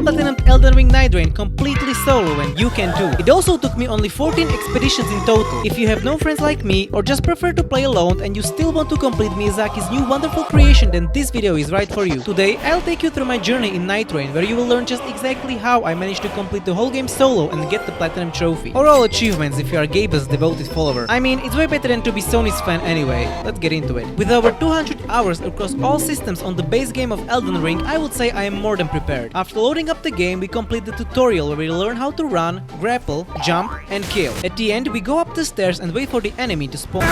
platinumed Elden Ring Nightreign completely solo and you can too. It also took me only 14 expeditions in total. If you have no friends like me or just prefer to play alone and you still want to complete Miyazaki's new wonderful creation, then this video is right for you. Today I'll take you through my journey in Nightreign, where you will learn just exactly how I managed to complete the whole game solo and get the platinum trophy. Or all achievements if you are Gabe's devoted follower. I mean, it's way better than to be Sony's fan anyway. Let's get into it. With over 200 hours across all systems on the base game of Elden Ring, I would say I am more than prepared. After loading up the game, we complete the tutorial where we learn how to run, grapple, jump and kill. At the end, we go up the stairs and wait for the enemy to spawn.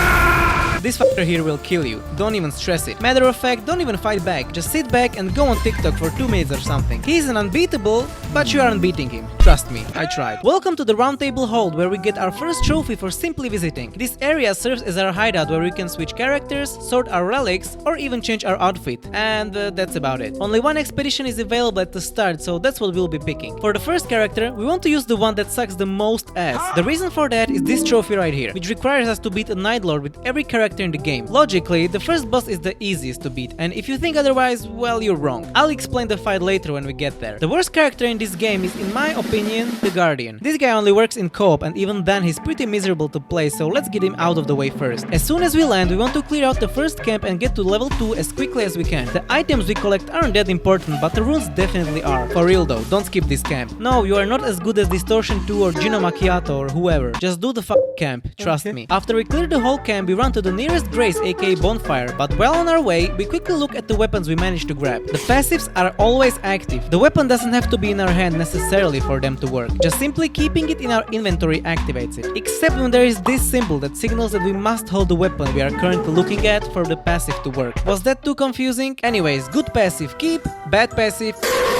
This fucker here will kill you, don't even stress it. Matter of fact, don't even fight back, just sit back and go on TikTok for 2 minutes or something. He's an unbeatable, but you aren't beating him. Trust me, I tried. Welcome to the Roundtable Hold, where we get our first trophy for simply visiting. This area serves as our hideout where we can switch characters, sort our relics, or even change our outfit. And that's about it. Only one expedition is available at the start, so that's what we'll be picking. For the first character, we want to use the one that sucks the most ass. The reason for that is this trophy right here, which requires us to beat a Night Lord with every character in the game. Logically, the first boss is the easiest to beat, and if you think otherwise, well, you're wrong. I'll explain the fight later when we get there. The worst character in this game is, in my opinion, the Guardian. This guy only works in co-op, and even then he's pretty miserable to play, so let's get him out of the way first. As soon as we land, we want to clear out the first camp and get to level 2 as quickly as we can. The items we collect aren't that important, but the runes definitely are. For real though, don't skip this camp. No, you are not as good as Distortion 2 or Gino Macchiato or whoever. Just do the camp, trust me. After we clear the whole camp, we run to the nearest Grace, aka Bonfire, but while on our way, we quickly look at the weapons we managed to grab. The passives are always active. The weapon doesn't have to be in our hand necessarily for them to work. Just simply keeping it in our inventory activates it. Except when there is this symbol that signals that we must hold the weapon we are currently looking at for the passive to work. Was that too confusing? Anyways, good passive keep, bad passive.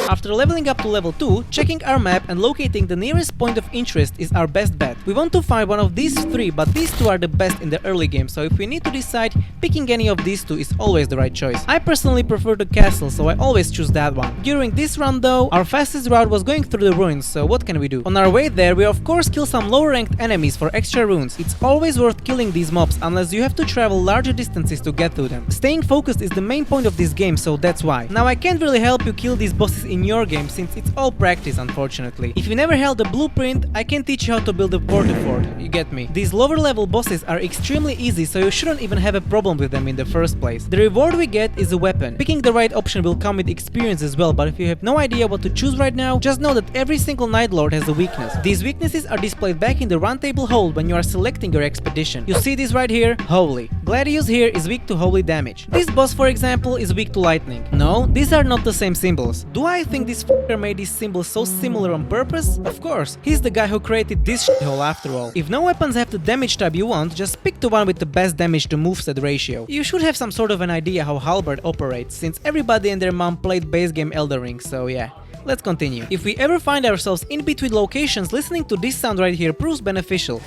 After leveling up to level 2, checking our map and locating the nearest point of interest is our best bet. We want to find one of these 3, but these 2 are the best in the early game, so if we need to decide, picking any of these 2 is always the right choice. I personally prefer the castle, so I always choose that one. During this run though, our fastest route was going through the ruins, so what can we do? On our way there, we of course kill some lower ranked enemies for extra runes. It's always worth killing these mobs, unless you have to travel larger distances to get to them. Staying focused is the main point of this game, so that's why. Now I can't really help you kill these bosses in your game, since it's all practice unfortunately. If you never held a blueprint, I can teach you how to build a portal fort, you get me. These lower level bosses are extremely easy, so you shouldn't even have a problem with them in the first place. The reward we get is a weapon. Picking the right option will come with experience as well, but if you have no idea what to choose right now, just know that every single Night Lord has a weakness. These weaknesses are displayed back in the Roundtable Hold when you are selecting your expedition. You see this right here? Holy. Gladius here is weak to holy damage. This boss, for example, is weak to lightning. No, these are not the same symbols. Do I think this fucker made these symbols so similar on purpose? Of course, he's the guy who created this shithole after all. If no weapons have the damage type you want, just pick the one with the best damage to moveset ratio. You should have some sort of an idea how Halberd operates, since everybody and their mom played base game Elden Ring, so yeah. Let's continue. If we ever find ourselves in between locations, listening to this sound right here proves beneficial.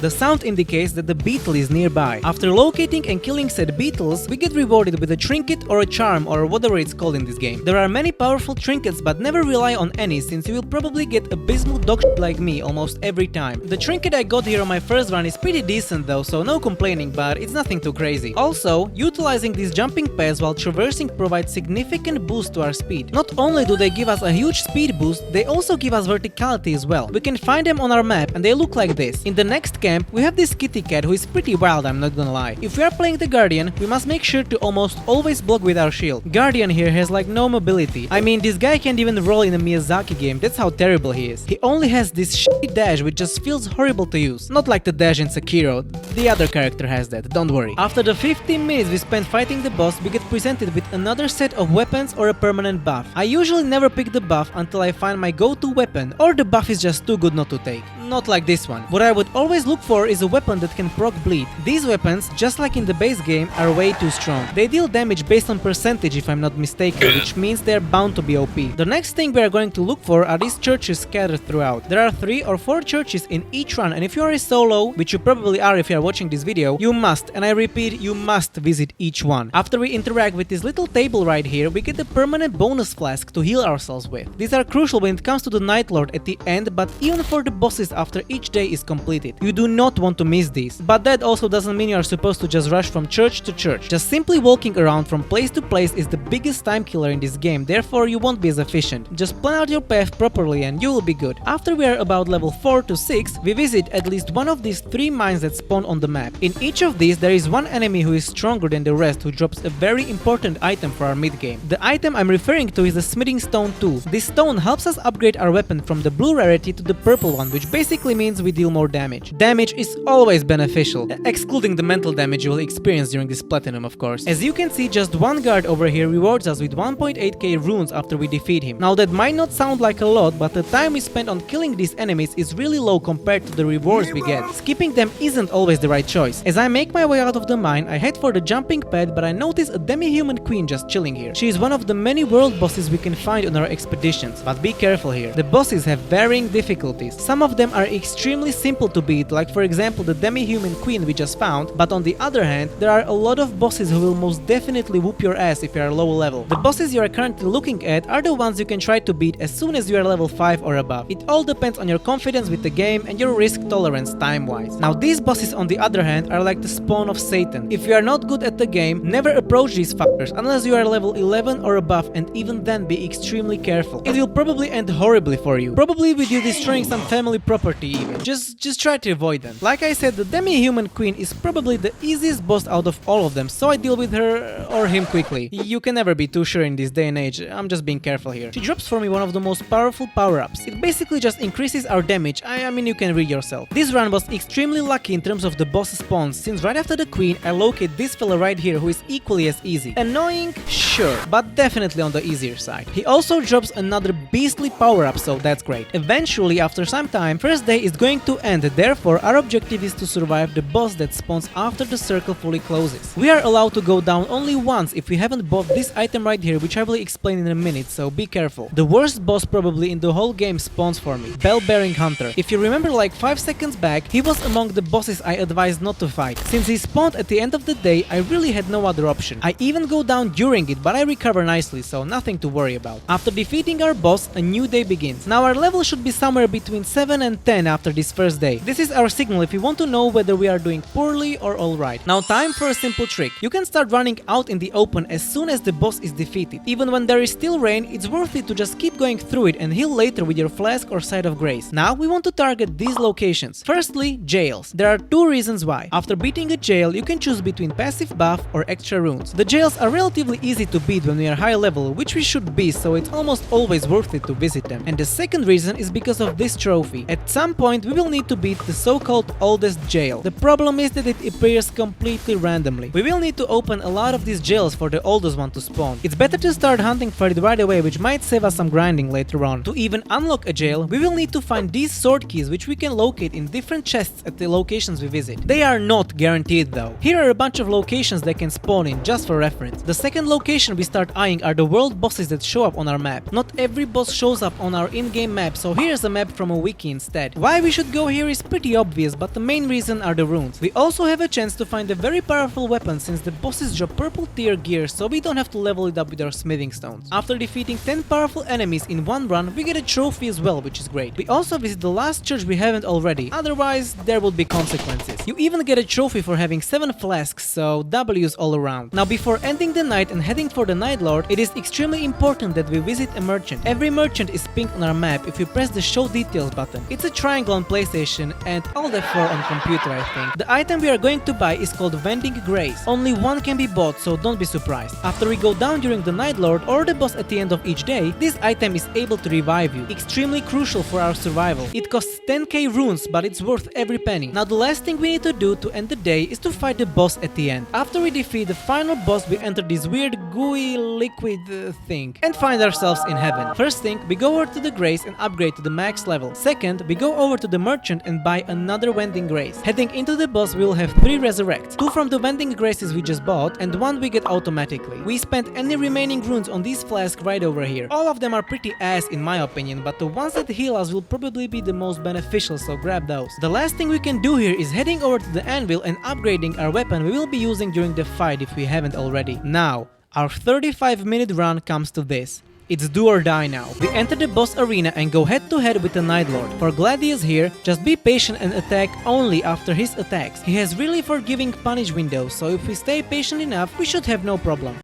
The sound indicates that the beetle is nearby. After locating and killing said beetles, we get rewarded with a trinket or a charm or whatever it's called in this game. There are many powerful trinkets, but never rely on any, since you will probably get abysmal dog shit like me almost every time. The trinket I got here on my first run is pretty decent though, so no complaining, but it's nothing too crazy. Also, utilizing these jumping pads while traversing provides significant boost to our speed. Not only do they give us a huge speed boost, they also give us verticality as well. We can find them on our map and they look like this. In the next camp, we have this kitty cat who is pretty wild, I'm not gonna lie. If we are playing the Guardian, we must make sure to almost always block with our shield. Guardian here has like no mobility. I mean, this guy can't even roll in a Miyazaki game, that's how terrible he is. He only has this shitty dash which just feels horrible to use. Not like the dash in Sekiro, the other character has that, don't worry. After the 15 minutes we spent fighting the boss, we get presented with another set of weapons or a permanent buff. I usually never pick the buff until I find my go-to weapon, or the buff is just too good not to take. Not like this one. What I would always look for is a weapon that can proc bleed. These weapons, just like in the base game, are way too strong. They deal damage based on percentage if I'm not mistaken, which means they're bound to be OP. The next thing we are going to look for are these churches scattered throughout. There are 3 or 4 churches in each run, and if you are a solo, which you probably are if you are watching this video, you must, and I repeat, you must visit each one. After we interact with this little table right here, we get the permanent bonus flask to heal ourselves with. These are crucial when it comes to the Night Lord at the end, but even for the bosses after each day is completed. You do not want to miss these. But that also doesn't mean you are supposed to just rush from church to church. Just simply walking around from place to place is the biggest time killer in this game, therefore you won't be as efficient. Just plan out your path properly and you will be good. After we are about level 4 to 6, we visit at least one of these 3 mines that spawn on the map. In each of these there is one enemy who is stronger than the rest, who drops a very important item for our mid game. The item I'm referring to is the smithing stone 2. This stone helps us upgrade our weapon from the blue rarity to the purple one, which basically means we deal more damage. Damage is always beneficial, excluding the mental damage you will experience during this platinum, of course. As you can see, just one guard over here rewards us with 1.8k runes after we defeat him. Now that might not sound like a lot, but the time we spend on killing these enemies is really low compared to the rewards we get. Skipping them isn't always the right choice. As I make my way out of the mine, I head for the jumping pad, but I notice a demi-human queen just chilling here. She is one of the many world bosses we can find on our expeditions, but be careful here. The bosses have varying difficulties. Some of them are extremely simple to beat, like for example the demi-human queen we just found, but on the other hand, there are a lot of bosses who will most definitely whoop your ass if you are low level. The bosses you are currently looking at are the ones you can try to beat as soon as you are level 5 or above. It all depends on your confidence with the game and your risk tolerance time-wise. Now these bosses on the other hand are like the spawn of Satan. If you are not good at the game, never approach these fuckers unless you are level 11 or above, and even then be extremely careful. It will probably end horribly for you. Probably with you destroying some family property even. Just try to avoid them. Like I said, the demi-human queen is probably the easiest boss out of all of them, so I deal with her or him quickly. You can never be too sure in this day and age, I'm just being careful here. She drops for me one of the most powerful power-ups. It basically just increases our damage, I mean you can read yourself. This run was extremely lucky in terms of the boss spawns, since right after the queen I locate this fella right here who is equally as easy. Annoying? Sure, but definitely on the easier side. He also drops another beastly power-up, so that's great. Eventually, after some time, first day is going to end, therefore our objective is to survive the boss that spawns after the circle fully closes. We are allowed to go down only once if we haven't bought this item right here, which I will explain in a minute, so be careful. The worst boss probably in the whole game spawns for me, Bell-Bearing Hunter. If you remember like 5 seconds back, he was among the bosses I advised not to fight. Since he spawned at the end of the day, I really had no other option. I even go down during it, but I recover nicely, so nothing to worry about. After defeating our boss, a new day begins. Now our level should be somewhere between 7 and 10 after this first day. This is our signal if you want to know whether we are doing poorly or alright. Now time for a simple trick. You can start running out in the open as soon as the boss is defeated. Even when there is still rain, it's worth it to just keep going through it and heal later with your flask or side of grace. Now we want to target these locations. Firstly, jails. There are 2 reasons why. After beating a jail, you can choose between passive buff or extra runes. The jails are relatively easy to beat when we are high level, which we should be, so it's almost always worth it to visit them. And the second reason is because of this trophy. At some point we will need to beat the so-called oldest jail. The problem is that it appears completely randomly. We will need to open a lot of these jails for the oldest one to spawn. It's better to start hunting for it right away, which might save us some grinding later on. To even unlock a jail, we will need to find these sword keys, which we can locate in different chests at the locations we visit. They are not guaranteed though. Here are a bunch of locations they can spawn in, just for reference. The second location we start eyeing are the world bosses that show up on our map. Not every boss shows up on our in-game map, so here's a map from a wiki instead. Why we should go here is pretty obvious, but the main reason are the runes. We also have a chance to find a very powerful weapon since the bosses drop purple tier gear, so we don't have to level it up with our smithing stones. After defeating 10 powerful enemies in one run, we get a trophy as well, which is great. We also visit the last church we haven't already, otherwise there would be consequences. You even get a trophy for having 7 flasks, so W's all around. Now before ending the night and heading for the Night Lord, it is extremely important that we visit a merchant. Every merchant is pinked on our map if you press the show details button. It's a triangle on PlayStation and all the 4 on computer, I think. The item we are going to buy is called Vending Grace. Only one can be bought, so don't be surprised. After we go down during the Night Lord or the boss at the end of each day, this item is able to revive you. Extremely crucial for our survival. It costs 10k runes, but it's worth every penny. Now the last thing we need to do to end the day is to fight the boss at the end. After we defeat the final boss, we enter this weird gooey liquid thing and find ourselves in heaven. First thing, we go over to the Grace and upgrade to the max level. Second, we go over to the merchant and buy another Vending Grace. Heading into the boss, we will have 3 resurrects. 2 from the Vending Graces we just bought and 1 we get automatically. We spent any remaining runes on these flasks right over here. All of them are pretty ass in my opinion, but the ones that heal us will probably be the most beneficial, so grab those. The last thing we can do here is heading over to the anvil and upgrading our weapon we will be using during the fight if we haven't already. Now, our 35-minute run comes to this. It's do or die now. We enter the boss arena and go head to head with the Night Lord. For Gladius here, just be patient and attack only after his attacks. He has really forgiving punish windows, so if we stay patient enough, we should have no problem.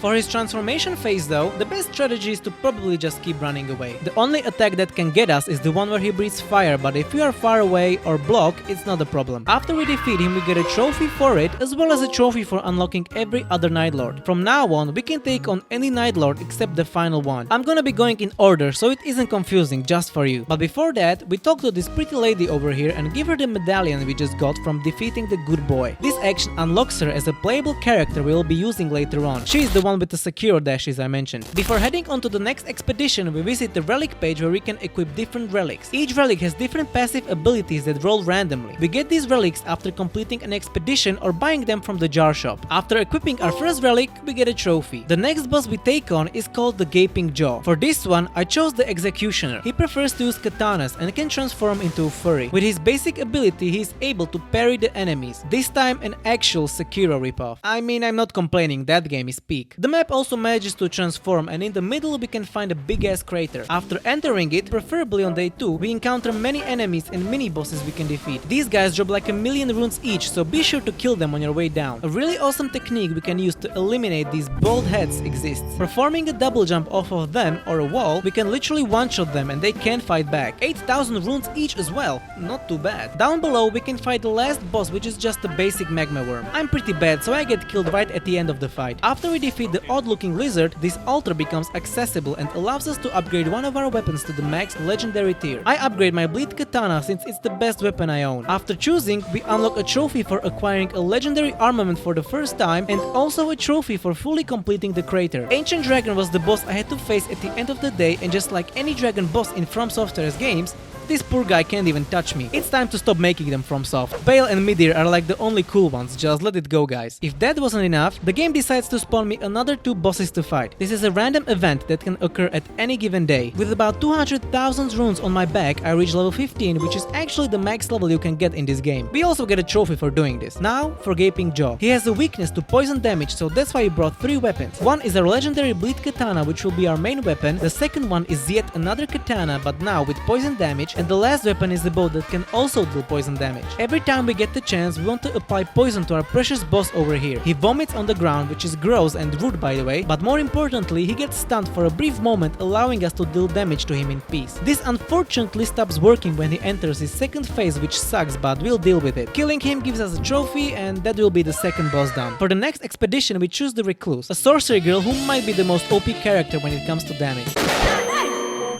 For his transformation phase though, the best strategy is to probably just keep running away. The only attack that can get us is the one where he breathes fire, but if we are far away or block, it's not a problem. After we defeat him, we get a trophy for it, as well as a trophy for unlocking every other Night Lord. From now on, we can take on any Night Lord except the final one. I'm gonna be going in order, so it isn't confusing just for you. But before that, we talk to this pretty lady over here and give her the medallion we just got from defeating the good boy. This action unlocks her as a playable character we will be using later on. She is the one with the secure dashes I mentioned. Before heading on to the next expedition, we visit the relic page where we can equip different relics. Each relic has different passive abilities that roll randomly. We get these relics after completing an expedition or buying them from the jar shop. After equipping our first relic, we get a trophy. The next boss we take on is called the Gaping Jaw. For this one, I chose the Executioner. He prefers to use katanas and can transform into a furry. With his basic ability, he is able to parry the enemies. This time an actual Sekiro ripoff. I mean, I'm not complaining, that game is peak. The map also manages to transform, and in the middle we can find a big ass crater. After entering it, preferably on day 2, we encounter many enemies and mini bosses we can defeat. These guys drop like 1,000,000 runes each, so be sure to kill them on your way down. A really awesome technique we can use to eliminate these bald heads exists. Performing a double jump off of them or a wall, we can literally one-shot them and they can't fight back. 8,000 runes each as well, not too bad. Down below we can fight the last boss, which is just a basic magma worm. I'm pretty bad, so I get killed right at the end of the fight. After we defeat the odd-looking lizard, this altar becomes accessible and allows us to upgrade one of our weapons to the max legendary tier. I upgrade my bleed katana since it's the best weapon I own. After choosing, we unlock a trophy for acquiring a legendary armament for the first time and also a trophy for fully completing the crater. Ancient Dragon was the boss I had to face at the end of the day, and just like any dragon boss in From Software's games, this poor guy can't even touch me. It's time to stop making them from soft. Bale and Midir are like the only cool ones, just let it go guys. If that wasn't enough, the game decides to spawn me another 2 bosses to fight. This is a random event that can occur at any given day. With about 200,000 runes on my back, I reach level 15, which is actually the max level you can get in this game. We also get a trophy for doing this. Now, for Gaping Jaw. He has a weakness to poison damage, so that's why we brought 3 weapons. One is our legendary bleed katana, which will be our main weapon. The second one is yet another katana, but now with poison damage, and the last weapon is the bow that can also deal poison damage. Every time we get the chance, we want to apply poison to our precious boss over here. He vomits on the ground, which is gross and rude by the way, but more importantly, he gets stunned for a brief moment, allowing us to deal damage to him in peace. This unfortunately stops working when he enters his second phase, which sucks, but we'll deal with it. Killing him gives us a trophy, and that will be the second boss done. For the next expedition, we choose the Recluse, a sorcery girl who might be the most OP character when it comes to damage.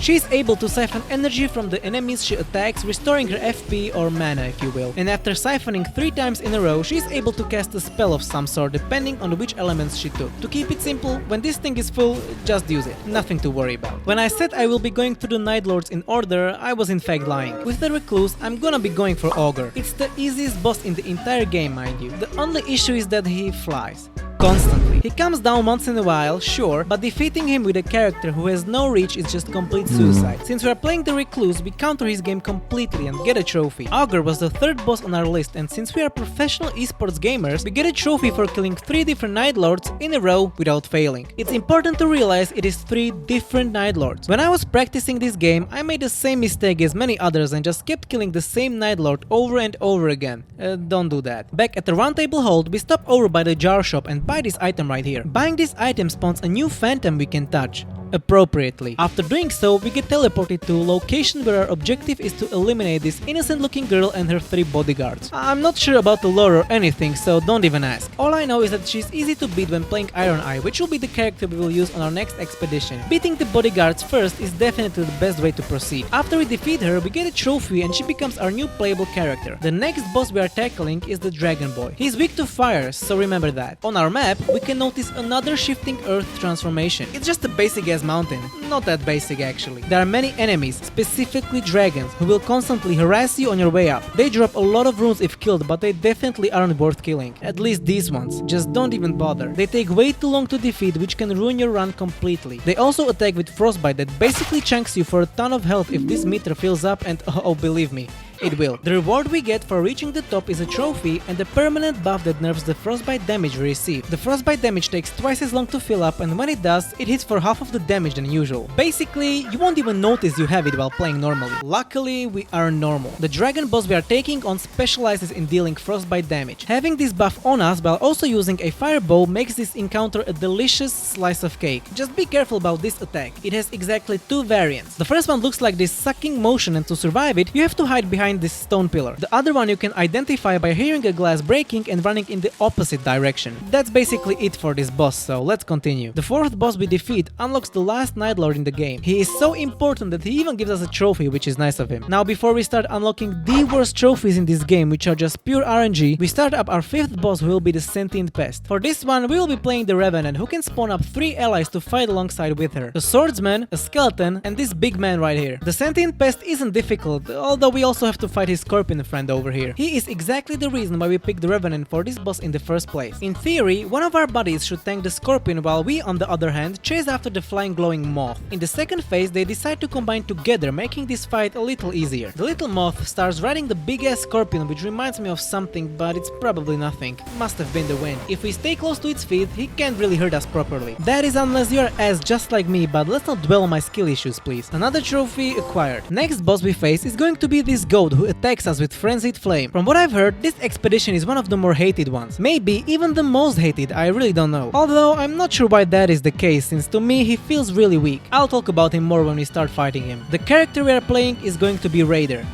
She is able to siphon energy from the enemies she attacks, restoring her FP or mana if you will. And after siphoning 3 times in a row, she is able to cast a spell of some sort depending on which elements she took. To keep it simple, when this thing is full, just use it. Nothing to worry about. When I said I will be going through the Night Lords in order, I was in fact lying. With the Recluse, I'm gonna be going for Ogre. It's the easiest boss in the entire game, mind you. The only issue is that he flies. Constantly. He comes down once in a while, sure, but defeating him with a character who has no reach is just complete suicide. Since we are playing the Recluse, we counter his game completely and get a trophy. Ogre was the 3rd boss on our list, and since we are professional esports gamers, we get a trophy for killing 3 different Night Lords in a row without failing. It's important to realize it is 3 different Night Lords. When I was practicing this game, I made the same mistake as many others and just kept killing the same Night Lord over and over again. Don't do that. Back at the Round Table Hold, we stop over by the jar shop and buy this item right here. Buying this item spawns a new phantom we can touch. Appropriately. After doing so, we get teleported to a location where our objective is to eliminate this innocent looking girl and her 3 bodyguards. I'm not sure about the lore or anything, so don't even ask. All I know is that she's easy to beat when playing Ironeye, which will be the character we will use on our next expedition. Beating the bodyguards first is definitely the best way to proceed. After we defeat her, we get a trophy and she becomes our new playable character. The next boss we are tackling is the Dragon Boy. He's weak to fire, so remember that. On our map, we can notice another shifting earth transformation. It's just a basic ass mountain. Not that basic actually. There are many enemies, specifically dragons, who will constantly harass you on your way up. They drop a lot of runes if killed, but they definitely aren't worth killing. At least these ones. Just don't even bother. They take way too long to defeat, which can ruin your run completely. They also attack with frostbite that basically chunks you for a ton of health if this meter fills up, and oh believe me, It will. The reward we get for reaching the top is a trophy and a permanent buff that nerfs the frostbite damage we receive. The frostbite damage takes twice as long to fill up, and when it does, it hits for half of the damage than usual. Basically, you won't even notice you have it while playing normally. Luckily, we are normal. The dragon boss we are taking on specializes in dealing frostbite damage. Having this buff on us while also using a fireball makes this encounter a delicious slice of cake. Just be careful about this attack. It has exactly two variants. The first one looks like this sucking motion, and to survive it, you have to hide behind this stone pillar. The other one you can identify by hearing a glass breaking and running in the opposite direction. That's basically it for this boss, so let's continue. The fourth boss we defeat unlocks the last Night Lord in the game. He is so important that he even gives us a trophy, which is nice of him. Now, before we start unlocking the worst trophies in this game, which are just pure RNG, we start up our fifth boss, who will be the Sentient Pest. For this one, we will be playing the Revenant, who can spawn up 3 allies to fight alongside with her. A swordsman, a skeleton, and this big man right here. The Sentient Pest isn't difficult, although we also have to fight his scorpion friend over here. He is exactly the reason why we picked the Revenant for this boss in the first place. In theory, one of our buddies should tank the scorpion while we, on the other hand, chase after the flying glowing moth. In the second phase, they decide to combine together, making this fight a little easier. The little moth starts riding the big ass scorpion, which reminds me of something, but it's probably nothing. Must have been the wind. If we stay close to its feet, he can't really hurt us properly. That is unless you're ass just like me, but let's not dwell on my skill issues, please. Another trophy acquired. Next boss we face is going to be this goat who attacks us with frenzied flame. From what I've heard, this expedition is one of the more hated ones. Maybe even the most hated, I really don't know. Although I'm not sure why that is the case, since to me he feels really weak. I'll talk about him more when we start fighting him. The character we are playing is going to be Raider.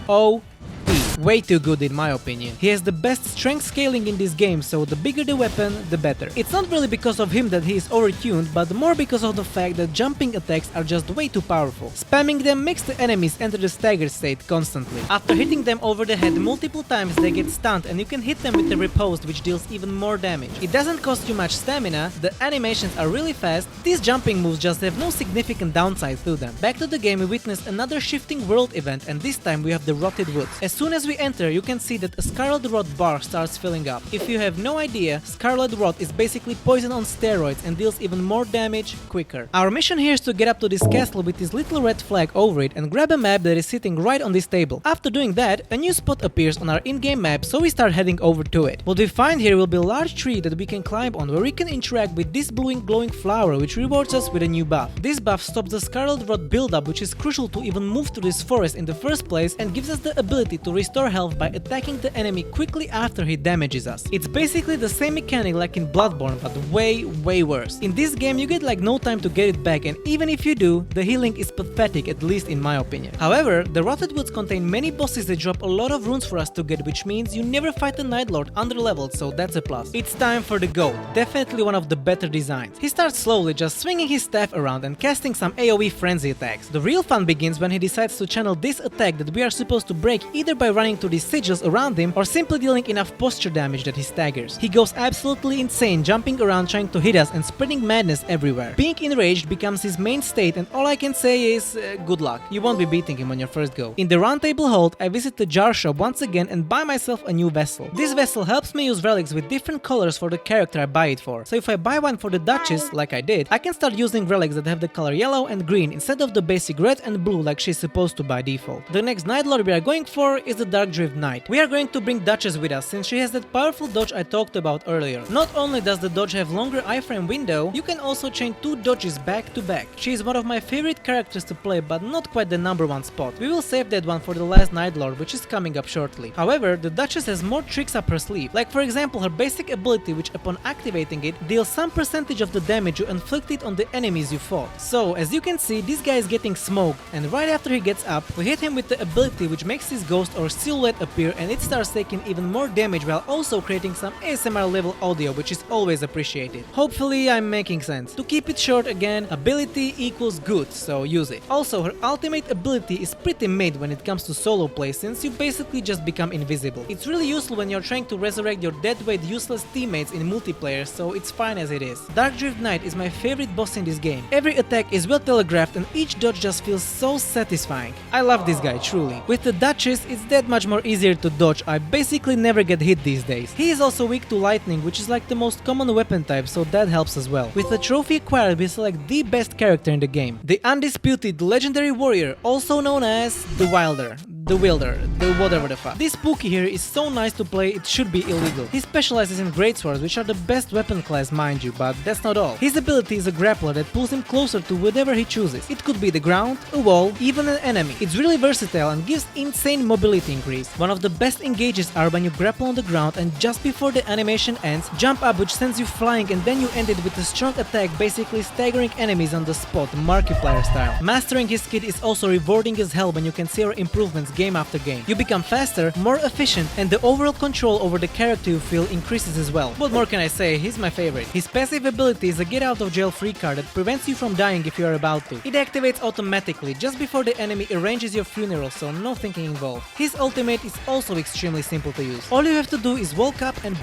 Way too good in my opinion. He has the best strength scaling in this game, so the bigger the weapon, the better. It's not really because of him that he is overtuned, but more because of the fact that jumping attacks are just way too powerful. Spamming them makes the enemies enter the staggered state constantly. After hitting them over the head multiple times, they get stunned, and you can hit them with the riposte, which deals even more damage. It doesn't cost you much stamina, the animations are really fast, these jumping moves just have no significant downsides to them. Back to the game, we witness another shifting world event, and this time we have the Rotted Woods. As soon as we enter, you can see that a Scarlet Rot bar starts filling up. If you have no idea, Scarlet Rot is basically poison on steroids and deals even more damage quicker. Our mission here is to get up to this castle with this little red flag over it and grab a map that is sitting right on this table. After doing that, a new spot appears on our in-game map, so we start heading over to it. What we find here will be a large tree that we can climb on, where we can interact with this glowing flower, which rewards us with a new buff. This buff stops the Scarlet Rot buildup, which is crucial to even move through this forest in the first place, and gives us the ability to restore health by attacking the enemy quickly after he damages us. It's basically the same mechanic like in Bloodborne, but way worse. In this game you get like no time to get it back, and even if you do, the healing is pathetic, at least in my opinion. However, the Rotted Woods contain many bosses that drop a lot of runes for us to get, which means you never fight a Night Lord under-leveled, so that's a plus. It's time for the goat, definitely one of the better designs. He starts slowly, just swinging his staff around and casting some AoE frenzy attacks. The real fun begins when he decides to channel this attack that we are supposed to break either by running to these sigils around him or simply dealing enough posture damage that he staggers. He goes absolutely insane, jumping around trying to hit us and spreading madness everywhere. Being enraged becomes his main state, and all I can say is good luck. You won't be beating him on your first go. In the Round Table Hold, I visit the jar shop once again and buy myself a new vessel. This vessel helps me use relics with different colors for the character I buy it for. So if I buy one for the Duchess, like I did, I can start using relics that have the color yellow and green instead of the basic red and blue like she's supposed to by default. The next Night Lord we are going for is the Darkdrift Knight. We are going to bring Duchess with us since she has that powerful dodge I talked about earlier. Not only does the dodge have longer iframe window, you can also chain 2 dodges back to back. She is one of my favorite characters to play, but not quite the #1 spot. We will save that one for the last Night Lord, which is coming up shortly. However, the Duchess has more tricks up her sleeve, like for example her basic ability, which upon activating it deals some percentage of the damage you inflicted on the enemies you fought. So as you can see, this guy is getting smoked, and right after he gets up, we hit him with the ability which makes his ghost or silhouette appear, and it starts taking even more damage while also creating some ASMR level audio, which is always appreciated. Hopefully I'm making sense. To keep it short again, ability equals good, so use it. Also, her ultimate ability is pretty mid when it comes to solo play, since you basically just become invisible. It's really useful when you're trying to resurrect your deadweight useless teammates in multiplayer, so it's fine as it is. Darkdrift Knight is my favorite boss in this game. Every attack is well telegraphed and each dodge just feels so satisfying. I love this guy, truly. With the Duchess, it's that much more easier to dodge. I basically never get hit these days. He is also weak to lightning, which is like the most common weapon type, so that helps as well. With the trophy acquired, we select the best character in the game, the undisputed legendary warrior, also known as the Wilder. the wielder, the whatever the fuck. This Pookie here is so nice to play, it should be illegal. He specializes in greatswords, which are the best weapon class, mind you, but that's not all. His ability is a grappler that pulls him closer to whatever he chooses. It could be the ground, a wall, even an enemy. It's really versatile and gives insane mobility increase. One of the best engages are when you grapple on the ground and just before the animation ends, jump up, which sends you flying, and then you end it with a strong attack, basically staggering enemies on the spot, Markiplier style. Mastering his kit is also rewarding as hell when you can see your improvements game after game. You become faster, more efficient, and the overall control over the character you feel increases as well. What more can I say, he's my favorite. His passive ability is a get out of jail free card that prevents you from dying if you are about to. It activates automatically just before the enemy arranges your funeral, so no thinking involved. His ultimate is also extremely simple to use. All you have to do is walk up and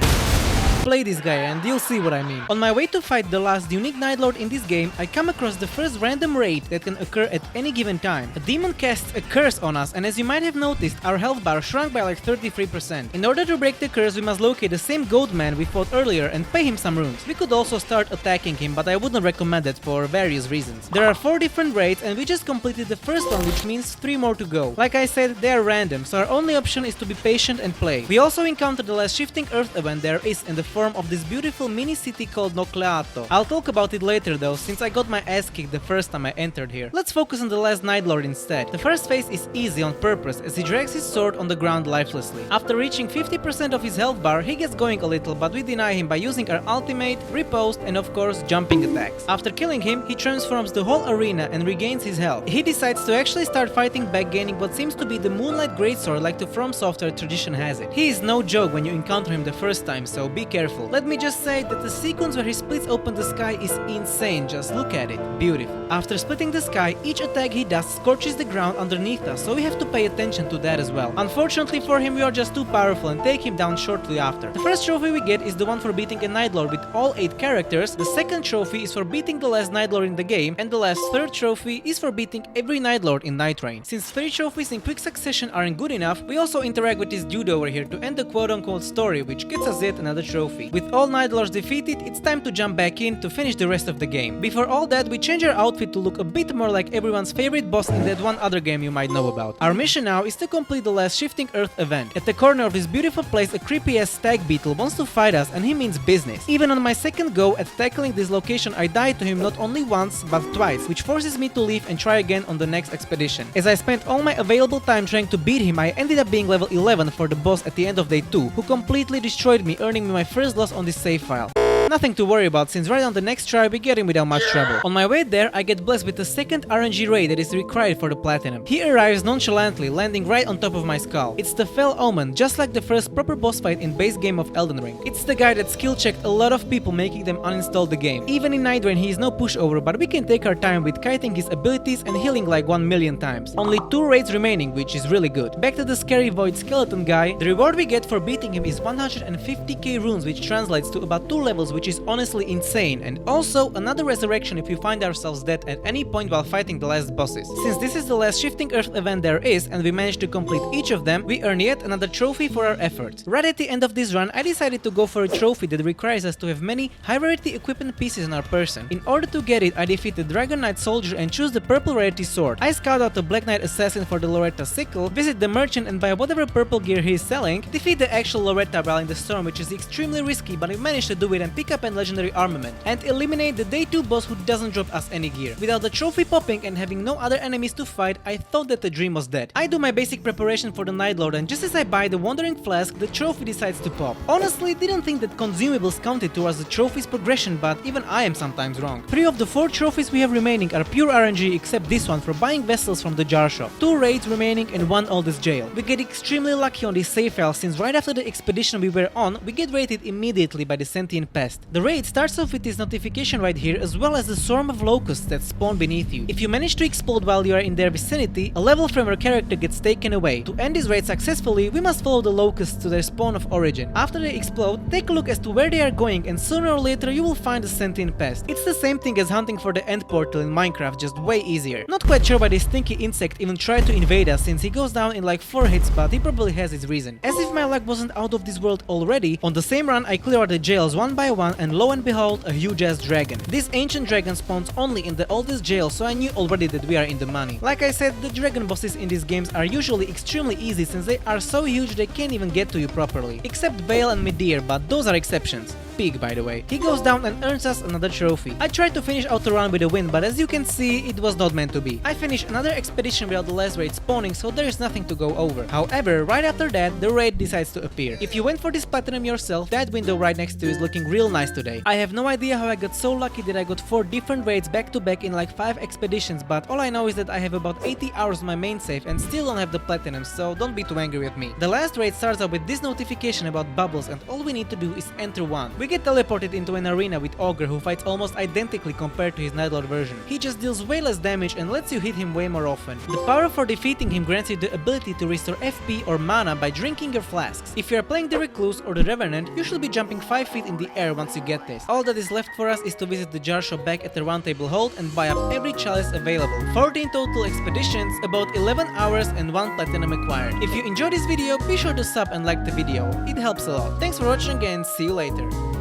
play this guy and you'll see what I mean. On my way to fight the last unique Nightlord in this game, I come across the first random raid that can occur at any given time. A demon casts a curse on us, and as you might have noticed, our health bar shrunk by like 33%. In order to break the curse, we must locate the same goat man we fought earlier and pay him some runes. We could also start attacking him, but I wouldn't recommend it for various reasons. There are 4 different raids and we just completed the first one, which means 3 more to go. Like I said, they are random, so our only option is to be patient and play. We also encountered the last shifting earth event there is in the form of this beautiful mini city called Nocleato. I'll talk about it later though, since I got my ass kicked the first time I entered here. Let's focus on the last Nightlord instead. The first phase is easy on purpose as he drags his sword on the ground lifelessly. After reaching 50% of his health bar, he gets going a little, but we deny him by using our ultimate, riposte, and of course jumping attacks. After killing him, he transforms the whole arena and regains his health. He decides to actually start fighting back, gaining what seems to be the Moonlight Greatsword like the From Software tradition has it. He is no joke when you encounter him the first time, so be careful. Let me just say that the sequence where he splits open the sky is insane, just look at it, beautiful. After splitting the sky, each attack he does scorches the ground underneath us, so we have to pay attention to that as well. Unfortunately for him, we are just too powerful and take him down shortly after. The first trophy we get is the one for beating a Nightlord with all 8 characters, the second trophy is for beating the last Nightlord in the game, and the last third trophy is for beating every Nightlord in Nightreign. Since 3 trophies in quick succession aren't good enough, we also interact with this dude over here to end the quote-unquote story, which gets us yet another trophy. With all Nightlords defeated, it's time to jump back in to finish the rest of the game. Before all that, we change our outfit to look a bit more like everyone's favorite boss in that one other game you might know about. Our mission now is to complete the last Shifting Earth event. At the corner of this beautiful place, a creepy ass stag beetle wants to fight us and he means business. Even on my second go at tackling this location, I died to him not only once but twice, which forces me to leave and try again on the next expedition. As I spent all my available time trying to beat him, I ended up being level 11 for the boss at the end of day 2, who completely destroyed me, earning me my first loss on this save file. Nothing to worry about, since right on the next try we get him without much trouble. On my way there, I get blessed with the second RNG raid that is required for the platinum. He arrives nonchalantly, landing right on top of my skull. It's the Fell Omen, just like the first proper boss fight in base game of Elden Ring. It's the guy that skill checked a lot of people, making them uninstall the game. Even in Nightreign he is no pushover, but we can take our time with kiting his abilities and healing like 1,000,000 times. Only 2 raids remaining, which is really good. Back to the scary void skeleton guy, the reward we get for beating him is 150k runes, which translates to about 2 levels, which is honestly insane, and also another resurrection if you find ourselves dead at any point while fighting the last bosses. Since this is the last Shifting Earth event there is, and we managed to complete each of them, we earn yet another trophy for our efforts. Right at the end of this run, I decided to go for a trophy that requires us to have many high rarity equipment pieces on our person. In order to get it, I defeat the Dragon Knight soldier and choose the purple rarity sword. I scout out the Black Knight assassin for the Loretta sickle, visit the merchant and buy whatever purple gear he is selling, defeat the actual Loretta while in the storm, which is extremely risky, but we managed to do it, and pick up an legendary armament, and eliminate the day 2 boss who doesn't drop us any gear. Without the trophy popping and having no other enemies to fight, I thought that the dream was dead. I do my basic preparation for the Nightlord, and just as I buy the Wandering Flask, the trophy decides to pop. Honestly, didn't think that consumables counted towards the trophy's progression, but even I am sometimes wrong. 3 of the 4 trophies we have remaining are pure RNG, except this one for buying vessels from the jar shop. 2 raids remaining and 1 oldest jail. We get extremely lucky on this save file, since right after the expedition we were on, we get raided immediately by the sentient pest. The raid starts off with this notification right here, as well as the swarm of locusts that spawn beneath you. If you manage to explode while you are in their vicinity, a level from your character gets taken away. To end this raid successfully, we must follow the locusts to their spawn of origin. After they explode, take a look as to where they are going, and sooner or later you will find a sentient pest. It's the same thing as hunting for the end portal in Minecraft, just way easier. Not quite sure why this stinky insect even tried to invade us, since he goes down in like 4 hits, but he probably has his reason. As if my luck wasn't out of this world already, on the same run I clear out the jails one by one, 1 and lo and behold, a huge ass dragon. This ancient dragon spawns only in the oldest jail, so I knew already that we are in the money. Like I said, the dragon bosses in these games are usually extremely easy since they are so huge they can't even get to you properly. Except Bale and Midir, but those are exceptions. Pig, by the way. He goes down and earns us another trophy. I tried to finish out the run with a win, but as you can see, it was not meant to be. I finished another expedition without the last raid spawning, so there is nothing to go over. However, right after that, the raid decides to appear. If you went for this platinum yourself, that window right next to you is looking real nice today. I have no idea how I got so lucky that I got 4 different raids back to back in like 5 expeditions, but all I know is that I have about 80 hours on my main save and still don't have the platinum, so don't be too angry with me. The last raid starts out with this notification about bubbles, and all we need to do is enter one. We get teleported into an arena with Ogre, who fights almost identically compared to his Nightlord version. He just deals way less damage and lets you hit him way more often. The power for defeating him grants you the ability to restore FP or mana by drinking your flasks. If you are playing the Recluse or the Revenant, you should be jumping 5 feet in the air once you get this. All that is left for us is to visit the jar shop back at the Round Table Hold and buy up every chalice available. 14 total expeditions, about 11 hours and 1 platinum acquired. If you enjoyed this video, be sure to sub and like the video. It helps a lot. Thanks for watching and see you later.